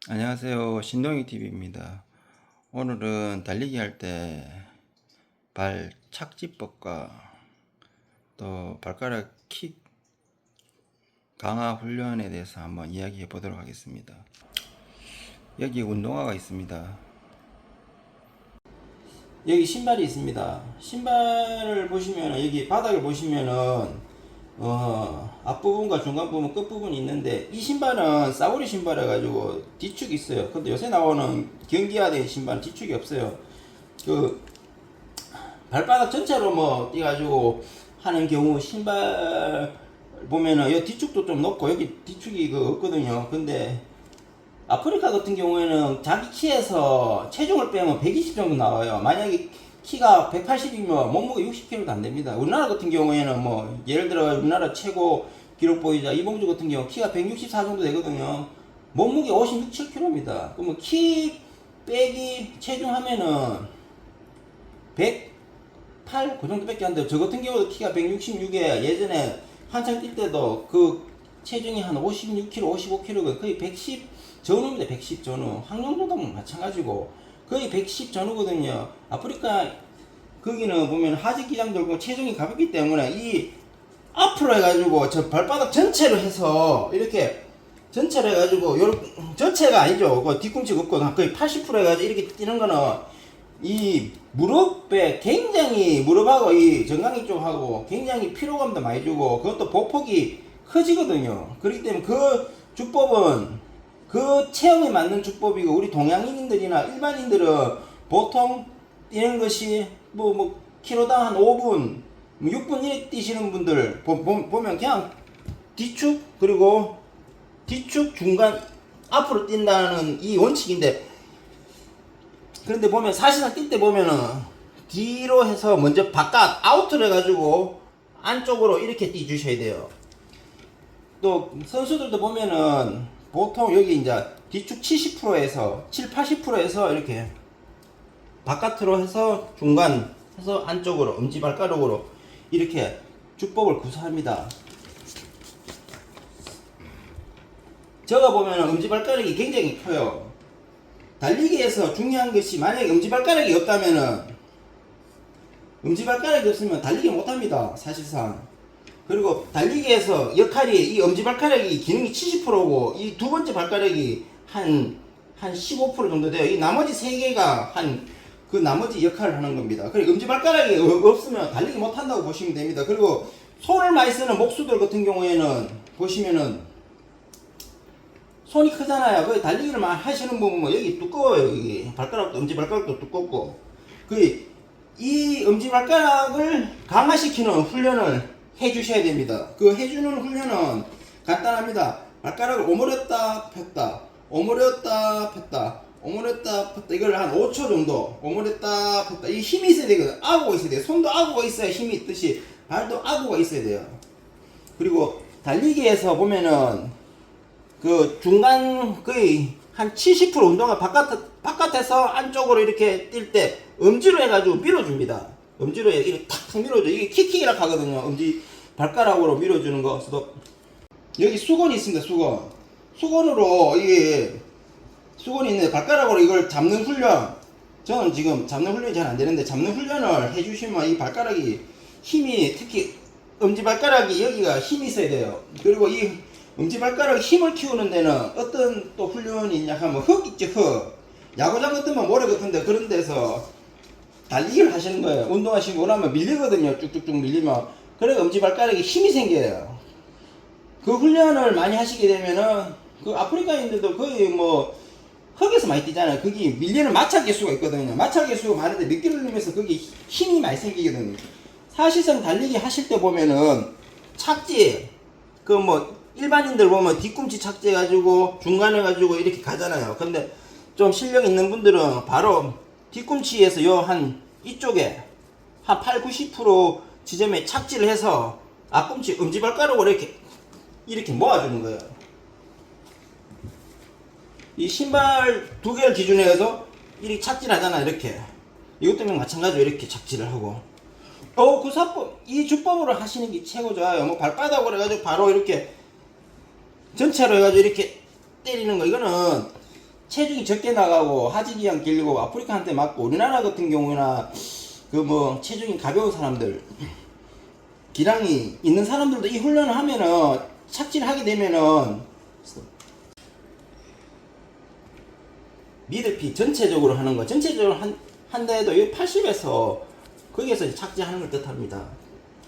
안녕하세요. 신동희 TV입니다. 오늘은 달리기 할 때 발 착지법과 또 발가락 킥 강화 훈련에 대해서 한번 이야기해 보도록 하겠습니다. 여기 운동화가 있습니다. 여기 신발이 있습니다. 신발을 보시면 여기 바닥을 보시면은 앞부분과 중간부분, 끝부분이 있는데 이 신발은 싸구려 신발 해가지고 뒤축이 있어요. 근데 요새 나오는 경기화된 신발은 뒤축이 없어요. 그 발바닥 전체로 뭐 뛰가지고 하는 경우 신발 보면은 이 뒤축도 좀 높고 여기 뒤축이 그 없거든요. 근데 아프리카 같은 경우에는 자기 키에서 체중을 빼면 120 정도 나와요. 만약에 키가 180이면 몸무게 60kg도 안 됩니다. 우리나라 같은 경우에는 뭐 예를 들어 우리나라 최고 기록 보이자 이봉주 같은 경우 키가 164 정도 되거든요. 몸무게 56, 7kg입니다. 그러면 키 빼기 체중 하면은 108 그 정도밖에 안 돼요. 저 같은 경우도 키가 166에 예전에 한창 뛸 때도 그 체중이 한 56kg, 55kg 거의 110 전후입니다. 110 전후. 항공도도 마찬가지고 거의 110 전후거든요. 아프리카 거기는 보면 하지 기장 들고 체중이 가볍기 때문에 이 앞으로 해가지고 저 발바닥 전체로 해서 이렇게 전체로 해가지고 요렇게 전체가 아니죠. 그 뒤꿈치 긋고 거의 80% 해가지고 이렇게 뛰는 거는 이 무릎에 굉장히 무릎하고 이 정강이 쪽하고 굉장히 피로감도 많이 주고 그것도 보폭이 커지거든요. 그렇기 때문에 그 주법은 그 체형에 맞는 주법이고 우리 동양인들이나 일반인들은 보통 뛰는 것이 뭐 키로당 한 5분 6분 이렇게 뛰시는 분들 보면 그냥 뒤축 그리고 뒤축 중간 앞으로 뛴다는 이 원칙인데 그런데 보면 사실상 뛸 때 보면은 뒤로 해서 먼저 바깥 아웃을 해가지고 안쪽으로 이렇게 뛰 주셔야 돼요. 또 선수들도 보면은 보통 여기 이제 뒤축 70%에서 7, 80%에서 이렇게 바깥으로 해서 중간 해서 안쪽으로 엄지발가락으로 이렇게 주법을 구사합니다. 저거 보면은 엄지발가락이 굉장히 커요. 달리기에서 중요한 것이 만약에 엄지발가락이 없다면은 엄지발가락이 없으면 달리기 못합니다. 사실상. 그리고 달리기에서 역할이 이 엄지발가락이 기능이 70%고 이 두 번째 발가락이 한 15% 정도 돼요. 이 나머지 세 개가 그 나머지 역할을 하는 겁니다. 그리고 엄지발가락이 없으면 달리기 못한다고 보시면 됩니다. 그리고 손을 많이 쓰는 목수들 같은 경우에는 보시면은 손이 크잖아요. 그 달리기를 많이 하시는 분 보면 여기 두꺼워요. 여기 발가락도 엄지발가락도 두껍고 이 엄지발가락을 강화시키는 훈련을 해주셔야 됩니다. 그 해주는 훈련은 간단합니다. 발가락을 오므렸다 폈다 오므렸다 폈다 오므렸다 폈다 이걸 한 5초 정도 오므렸다 폈다 이 힘이 있어야 되거든. 아구가 있어야 돼요. 손도 아구가 있어야 힘이 있듯이 발도 아구가 있어야 돼요. 그리고 달리기에서 보면은 그 중간 거의 한 70% 운동화 바깥에서 안쪽으로 이렇게 뛸 때 엄지로 해가지고 밀어줍니다. 엄지로 이렇게 탁 밀어줘. 이게 킥킥이라 하거든요. 엄지 발가락으로 밀어주는 거. 여기 수건이 있습니다. 수건으로 이게 수건이 있는데 발가락으로 이걸 잡는 훈련. 저는 지금 잡는 훈련이 잘 안 되는데 잡는 훈련을 해주시면 이 발가락이 힘이 특히 엄지발가락이 여기가 힘이 있어야 돼요. 그리고 이 엄지발가락 힘을 키우는 데는 어떤 또 훈련이 있냐 하면 흙 있죠. 흙. 야구장 같으면 모래 같은데 그런 데서 달리기를 하시는 거예요. 운동하시고 나면 밀리거든요. 쭉쭉쭉 밀리면. 그래 엄지발가락에 힘이 생겨요. 그 훈련을 많이 하시게 되면은 그 아프리카인들도 거의 뭐 흙에서 많이 뛰잖아요. 거기 밀리는 마찰 개수가 있거든요. 마찰 개수가 많은데 몇 개를 넣으면서 거기 힘이 많이 생기거든요. 사실상 달리기 하실 때 보면은 착지 그 뭐 일반인들 보면 뒤꿈치 착지 해가지고 중간에 가지고 이렇게 가잖아요. 근데 좀 실력 있는 분들은 바로 뒤꿈치에서 요 한 이쪽에 한 8, 90% 지점에 착지를 해서 앞꿈치 엄지발가락으로 이렇게 모아주는 거예요. 이 신발 두 개를 기준으로 해서 이렇게 착지를 하잖아. 이렇게 이것 때문에 마찬가지로 이렇게 착지를 하고 이 주법으로 하시는 게 최고 좋아요. 뭐 발바닥으로 해가지고 바로 이렇게 전체로 해가지고 이렇게 때리는 거 이거는 체중이 적게 나가고 하지기한 길고 아프리카한테 맞고 우리나라 같은 경우나 그 뭐 체중이 가벼운 사람들 기량이 있는 사람들도 이 훈련을 하면은 착지를 하게 되면은 미들핏 전체적으로 하는 거 전체적으로 한데도 이 80에서 거기에서 착지하는 걸 뜻합니다.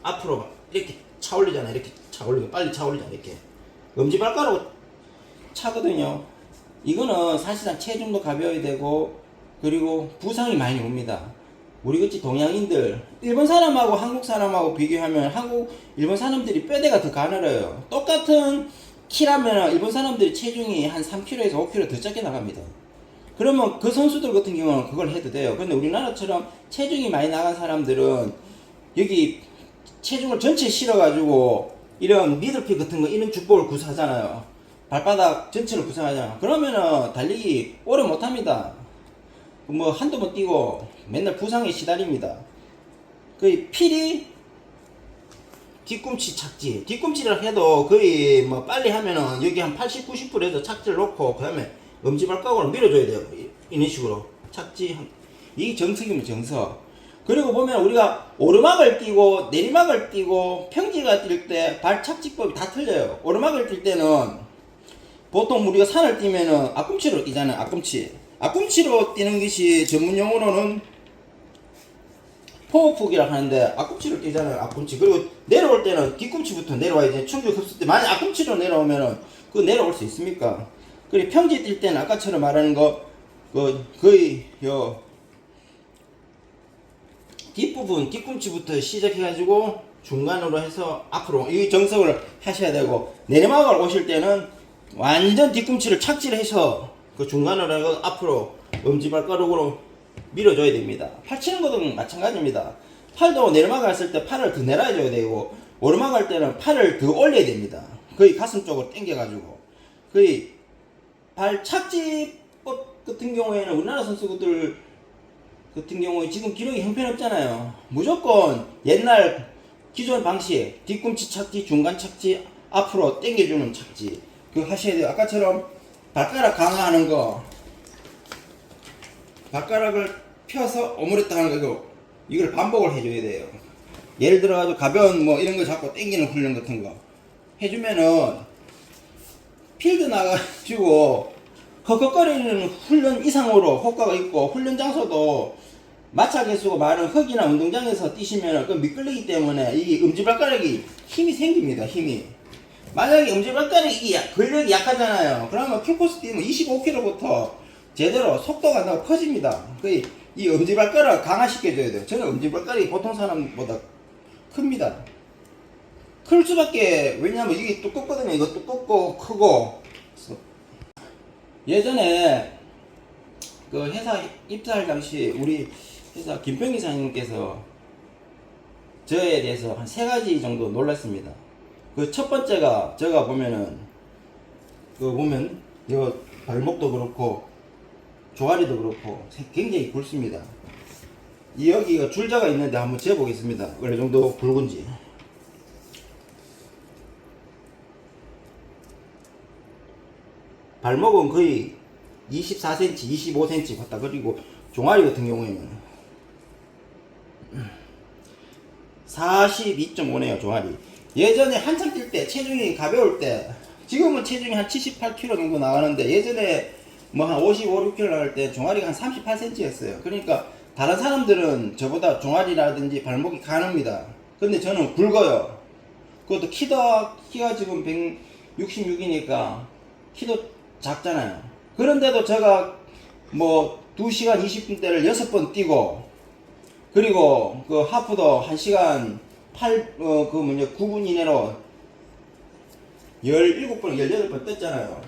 앞으로 이렇게 차 올리잖아요. 이렇게 차 올리고 빨리 차 올리잖아요. 이렇게 엄지발가락으로 차거든요. 이거는 사실상 체중도 가벼워야 되고 그리고 부상이 많이 옵니다. 우리같이 동양인들 일본 사람하고 한국 사람하고 비교하면 일본 사람들이 뼈대가 더 가늘어요. 똑같은 키라면 일본 사람들이 체중이 한 3kg에서 5kg 더 작게 나갑니다. 그러면 그 선수들 같은 경우는 그걸 해도 돼요. 근데 우리나라처럼 체중이 많이 나간 사람들은 여기 체중을 전체 실어가지고 이런 미들핏 같은 거 이런 주법을 구사하잖아요. 발바닥 전체를 구사하잖아. 그러면은 달리기 오래 못합니다. 뭐 한두 번 뛰고 맨날 부상에 시달립니다. 거의 필히 뒤꿈치 착지. 뒤꿈치를 해도 거의 뭐 빨리 하면은 여기 한 80, 90%에서 착지를 놓고 그 다음에 엄지발가락으로 밀어줘야 돼요. 이런 식으로 착지. 이게 정석이면 정석. 그리고 보면 우리가 오르막을 뛰고 내리막을 뛰고 평지가 뛸 때 발 착지법이 다 틀려요. 오르막을 뛸 때는 보통 우리가 산을 뛰면은 앞꿈치로 뛰잖아요. 앞꿈치로 뛰는 것이 전문 용어로는 포워푹이라고 하는데 앞꿈치로 뛰잖아요. 앞꿈치. 그리고 내려올 때는 뒤꿈치부터 내려와야 돼. 충격 흡수 때 만약 앞꿈치로 내려오면은 그거 내려올 수 있습니까? 그리고 평지 뛸 때는 아까처럼 말하는 거 거의 요 뒷부분 뒤꿈치부터 시작해가지고 중간으로 해서 앞으로 이 정석을 하셔야 되고 내리막을 오실 때는 완전 뒤꿈치를 착지를 해서 그 중간으로 해서 앞으로 엄지발가락으로 밀어줘야 됩니다. 팔 치는 것도 마찬가지입니다. 팔도 내리막 갔을 때 팔을 더 내려줘야 되고 오르막 갈 때는 팔을 더 올려야 됩니다. 거의 가슴 쪽으로 당겨가지고 거의 발 착지법 같은 경우에는 우리나라 선수들 같은 경우에 지금 기록이 형편없잖아요. 무조건 옛날 기존 방식 뒤꿈치 착지, 중간 착지, 앞으로 당겨주는 착지 그거 하셔야 돼요. 아까처럼 발가락 강화하는 거 발가락을 펴서 오므렸다 하는 거 이걸 반복을 해줘야 돼요. 예를 들어가지고 가벼운 뭐 이런 거 잡고 당기는 훈련 같은 거 해주면은 필드 나가지고 헉헉거리는 훈련 이상으로 효과가 있고 훈련 장소도 마찰 개수가 많은 흙이나 운동장에서 뛰시면 그 미끌리기 때문에 이 엄지발가락이 힘이 생깁니다. 힘이 만약에 엄지발가락이 근력이 약하잖아요. 그러면 풀코스 뛰면 25km부터 제대로 속도가 안 나고 퍼집니다. 이 엄지발가락 강화시켜줘야 돼요. 저는 엄지발가락이 보통 사람보다 큽니다. 클 수밖에 왜냐면 이게 두껍거든요. 이거 두껍고 크고 예전에 그 회사 입사할 당시 우리 회사 김평기 사장님께서 저에 대해서 한 3가지 정도 놀랐습니다. 그 첫 번째가 제가 보면은 그 보면 이 발목도 그렇고 종아리도 그렇고 굉장히 굵습니다. 여기가 줄자가 있는데 한번 재보겠습니다. 어느 정도 굵은지. 발목은 거의 24cm, 25cm 갔다. 그리고 종아리 같은 경우에는 42.5네요. 종아리. 예전에 한참 뛸 때 체중이 가벼울 때 지금은 체중이 한 78kg 정도 나가는데 예전에 뭐 한 55, 6kg 나갈 때 종아리가 한 38cm였어요. 그러니까 다른 사람들은 저보다 종아리라든지 발목이 가늡니다. 근데 저는 굵어요. 그것도 키가 지금 166이니까 키도 작잖아요. 그런데도 제가 뭐 2시간 20분대를 6번 뛰고 그리고 그 하프도 1시간 9분 이내로 17번, 18번 떴잖아요.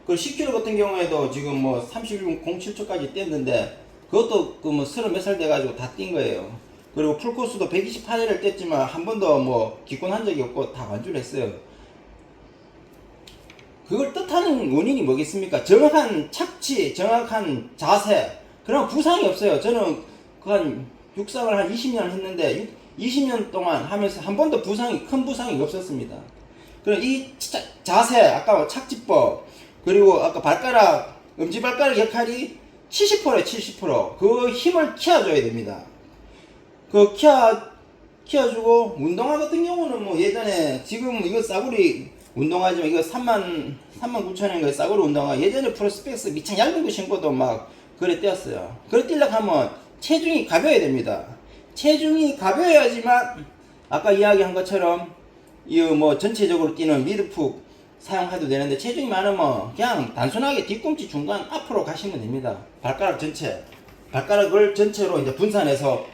그 10km 같은 경우에도 지금 뭐 31분 07초까지 뛰었는데 그것도 그 뭐 30몇 살 돼가지고 다 뛴 거예요. 그리고 풀코스도 128회를 뛰었지만 한 번도 뭐 기권한 적이 없고 다 완주를 했어요. 그걸 뜻하는 원인이 뭐겠습니까? 정확한 착지, 정확한 자세, 그런 부상이 없어요. 저는 한 육상을 한 20년 했는데 20년 동안 하면서 한 번도 큰 부상이 없었습니다. 그럼 이 자세, 아까 착지법, 그리고 아까 발가락 엄지발가락 역할이 70%에 70%. 그 힘을 키워줘야 됩니다. 그 키워주고, 운동화 같은 경우는 뭐 예전에, 지금 이거 싸구리 운동화지만 이거 39,000원인가 싸구리 운동화, 예전에 프로스펙스 미창 얇은 거 신고도 막 그래 뛰었어요. 그래 뛰려고 하면 체중이 가벼워야 됩니다. 체중이 가벼워야지만 아까 이야기한 것처럼 이 뭐 전체적으로 뛰는 미드푹 사용해도 되는데, 체중이 많으면 그냥 단순하게 뒤꿈치 중간 앞으로 가시면 됩니다. 발가락 전체, 발가락을 전체로 이제 분산해서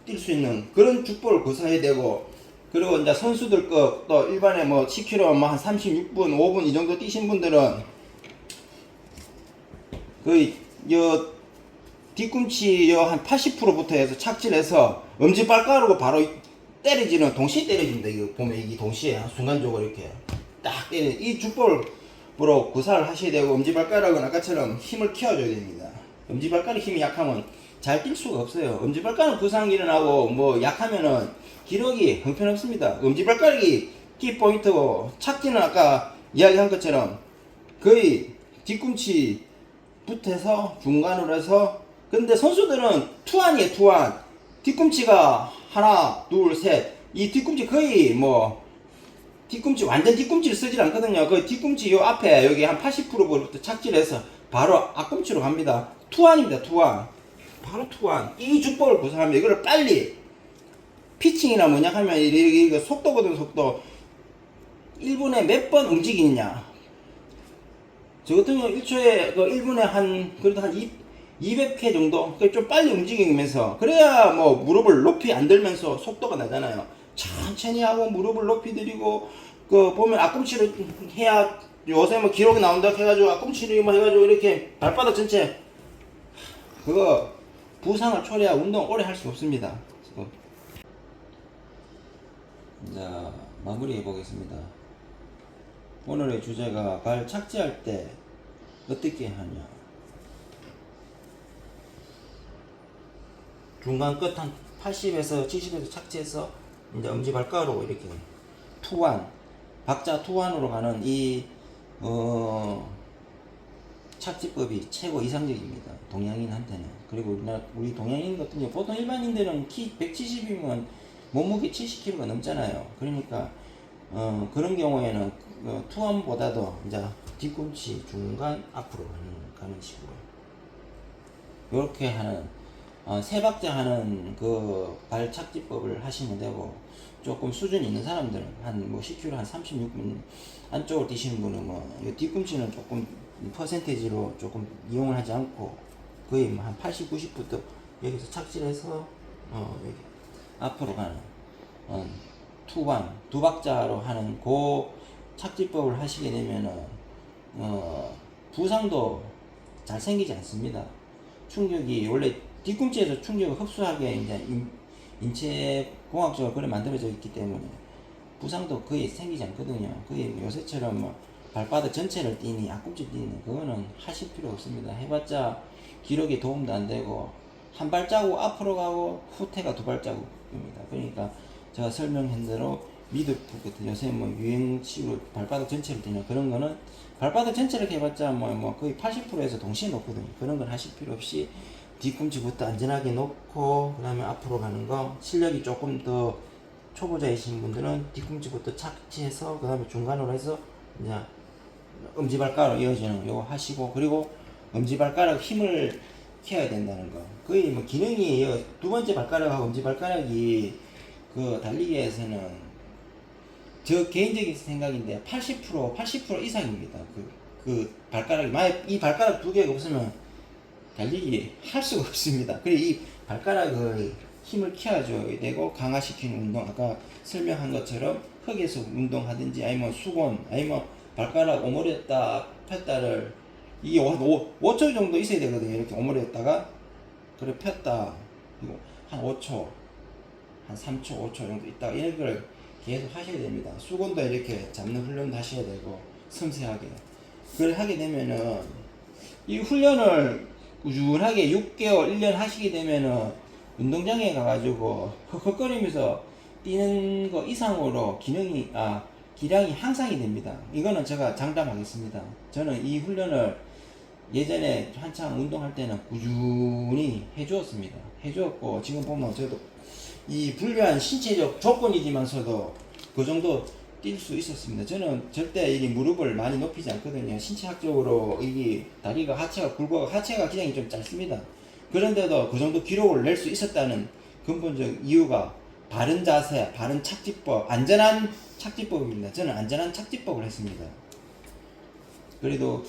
뛸 수 있는 그런 축보를 구사해야 되고, 그리고 이제 선수들 거 또 일반에 뭐 10km 뭐 한 36분, 5분 이 정도 뛰신 분들은 요 뒤꿈치 한 80%부터 해서 착질해서 엄지발가락으로 바로 때려지는, 동시에 때려집니다. 이거 보면 이게 동시에 순간적으로 이렇게 딱 때려. 이 주법으로 구사를 하셔야 되고, 엄지발가락은 아까처럼 힘을 키워줘야 됩니다. 엄지발가락 힘이 약하면 잘 뛸 수가 없어요. 엄지발가락 부상 일어나고 뭐 약하면은 기록이 형편없습니다. 엄지발가락이 키포인트고, 착지는 아까 이야기한 것처럼 거의 뒤꿈치 붙어서 중간으로 해서, 근데 선수들은 투안이에요. 투안. 뒤꿈치가 하나 둘 셋, 이 뒤꿈치 거의 뭐 뒤꿈치 완전 뒤꿈치를 쓰질 않거든요. 그 뒤꿈치 요 앞에 여기 한 80%부터 착지해서 바로 앞꿈치로 갑니다. 투안입니다. 투안. 바로 투안. 이 주법을 구사하면 이거를 빨리, 피칭이나 뭐냐 하면 이게 속도거든. 속도 1분에 몇 번 움직이느냐. 저 같은 경우 1초에 그 1분에 그래도 한 200회 정도 좀 빨리 움직이면서, 그래야 뭐 무릎을 높이 안 들면서 속도가 나잖아요. 천천히 하고 무릎을 높이 들이고, 그 보면 앞꿈치를 해야, 요새 뭐 기록이 나온다 해가지고 앞꿈치를 뭐 해가지고 이렇게 발바닥 전체, 그거 부상을 초래하고 운동 오래 할 수 없습니다. 자, 마무리해 보겠습니다. 오늘의 주제가 발 착지할 때 어떻게 하냐. 중간 끝 한 80에서 70에서 착지해서 이제 엄지발가락으로 이렇게 투완, 박자 투완으로 가는 이 착지법이 최고 이상적입니다. 동양인한테는. 그리고 우리 동양인 같은 경우 보통 일반인들은 키 170이면 몸무게 70kg가 넘잖아요. 그러니까 그런 경우에는 투완보다도 이제 뒤꿈치 중간 앞으로 가는 식으로 이렇게 하는, 세 박자 하는 그 발착지법을 하시면 되고, 조금 수준이 있는 사람들은 한 뭐 10km 한 36분 안쪽으로 뛰시는 분은 뭐 뒤꿈치는 조금 퍼센테이지로 조금 이용을 하지 않고 거의 뭐 한 80, 90부터 여기서 착지해서 여기 앞으로 가는 투반 두 박자로 하는 그 착지법을 하시게 되면은 부상도 잘 생기지 않습니다. 충격이 원래 뒤꿈치에서 충격을 흡수하게 이제 인체 공학적으로 그래 만들어져 있기 때문에 부상도 거의 생기지 않거든요. 거의 요새처럼 뭐 발바닥 전체를 뛰니 앞꿈치 뛰니 그거는 하실 필요 없습니다. 해봤자 기록에 도움도 안 되고, 한 발자국 앞으로 가고 후퇴가 두 발자국입니다. 그러니까 제가 설명한 대로 미드풋 같은 요새 뭐 유행식으로 발바닥 전체를 뛰는 그런 거는 발바닥 전체를 해봤자 뭐 거의 80%에서 동시에 놓거든요. 그런 건 하실 필요 없이 뒤꿈치부터 안전하게 놓고, 그 다음에 앞으로 가는 거, 실력이 조금 더 초보자이신 분들은 뒤꿈치부터 착지해서 그 다음에 중간으로 해서 이제 엄지발가락 이어지는 거 하시고, 그리고 엄지발가락 힘을 키워야 된다는 거. 거의 뭐 기능이 두 번째 발가락하고 엄지발가락이 그 달리기에서는 저 개인적인 생각인데 80% 이상입니다. 그 발가락이, 만약 이 발가락 두 개가 없으면 달리기 할 수가 없습니다. 그래 이 발가락을 힘을 키워줘야 되고, 강화시키는 운동, 아까 설명한 것처럼 흙에서 운동하든지 아니면 수건, 아니면 발가락 오므렸다 폈다를 이게 5초 정도 있어야 되거든요. 이렇게 오므렸다가 그래 폈다, 그리고 한 5초, 한 3초, 5초 정도 있다가 이런 걸 계속 하셔야 됩니다. 수건도 이렇게 잡는 훈련도 하셔야 되고, 섬세하게 그걸 하게 되면은 이 훈련을 꾸준하게 6개월, 1년 하시게 되면은 운동장에 가가지고 헉헉거리면서 뛰는 거 이상으로 기량이 향상이 됩니다. 이거는 제가 장담하겠습니다. 저는 이 훈련을 예전에 한창 운동할 때는 꾸준히 해주었습니다. 해주었고 지금 보면 저도 이 불리한 신체적 조건이지만서도 그 정도 뛸 수 있었습니다. 저는 절대 이 무릎을 많이 높이지 않거든요. 신체학적으로 이 다리가 하체가 굵고 하체가 기장이 좀 짧습니다. 그런데도 그 정도 기록을 낼 수 있었다는 근본적 이유가 바른 자세, 바른 착지법, 안전한 착지법입니다. 저는 안전한 착지법을 했습니다. 그래도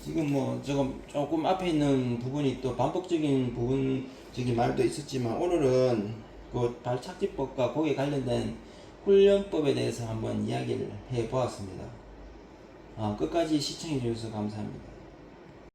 지금 뭐 조금 앞에 있는 부분이 또 반복적인 부분적인 말도 있었지만 오늘은 그 발 착지법과 거기에 관련된 훈련법에 대해서 한번 이야기를 해 보았습니다. 끝까지 시청해 주셔서 감사합니다.